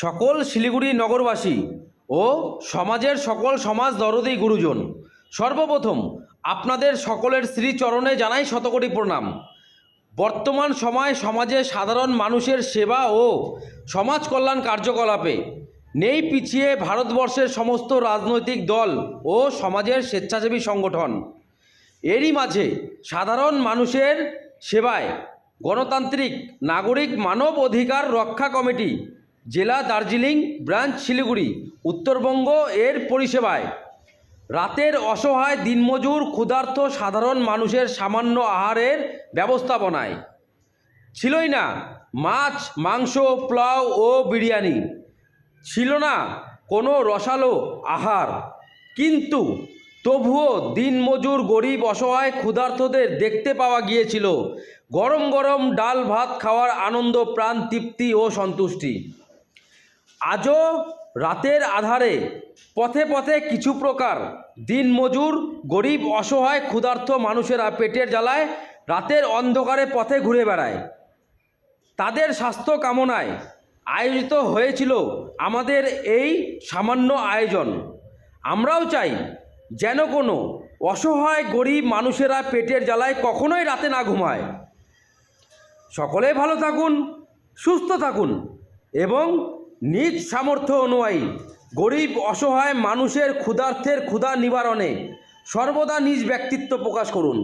সকল শিলিগুড়ি নগরবাসী ও সমাজের সকল সমাজ দরদি গুরুজন, সর্বপ্রথম আপনাদের সকলের শ্রীচরণে জানাই শতকোটি প্রণাম। বর্তমান সময়ে সমাজে সাধারণ মানুষের সেবা ও সমাজ কল্যাণ কার্যকলাপে নেই পিছিয়ে ভারতবর্ষের সমস্ত রাজনৈতিক দল ও সমাজের স্বেচ্ছাসেবী সংগঠন। এরই মাঝে সাধারণ মানুষের সেবায় গণতান্ত্রিক নাগরিক মানব অধিকার রক্ষা কমিটি জেলা দার্জিলিং ব্রাঞ্চ শিলিগুড়ি উত্তরবঙ্গ এর পরিষেবায় রাতের অসহায় দিনমজুর ক্ষুধার্ত সাধারণ মানুষের সামান্য আহারের ব্যবস্থাপনায় ছিলই না মাছ, মাংস, পোলাও ও বিরিয়ানি, ছিল না কোনো রসালো আহার, কিন্তু তবুও দিনমজুর গরিব অসহায় ক্ষুধার্তদের দেখতে পাওয়া গিয়েছিল গরম গরম ডাল ভাত খাওয়ার আনন্দ, প্রাণ তৃপ্তি ও সন্তুষ্টি। আজও রাতের আধারে পথে পথে কিছু প্রকার দিনমজুর গরিব অসহায় ক্ষুধার্ত মানুষেরা পেটের জ্বালায় রাতের অন্ধকারে পথে ঘুরে বেড়ায়। তাদের স্বাস্থ্য কামনায় আয়োজিত হয়েছিল আমাদের এই সামান্য আয়োজন। আমরাও চাই যেন কোনো অসহায় গরিব মানুষেরা পেটের জ্বালায় কখনোই রাতে না ঘুমায়। সকলে ভালো থাকুন, সুস্থ থাকুন এবং নিজ সামর্থ্য অনুযায়ী গরিব অসহায় মানুষের ক্ষুধার্তের ক্ষুধা নিবারণে সর্বদা নিজ ব্যক্তিত্ব প্রকাশ করুন।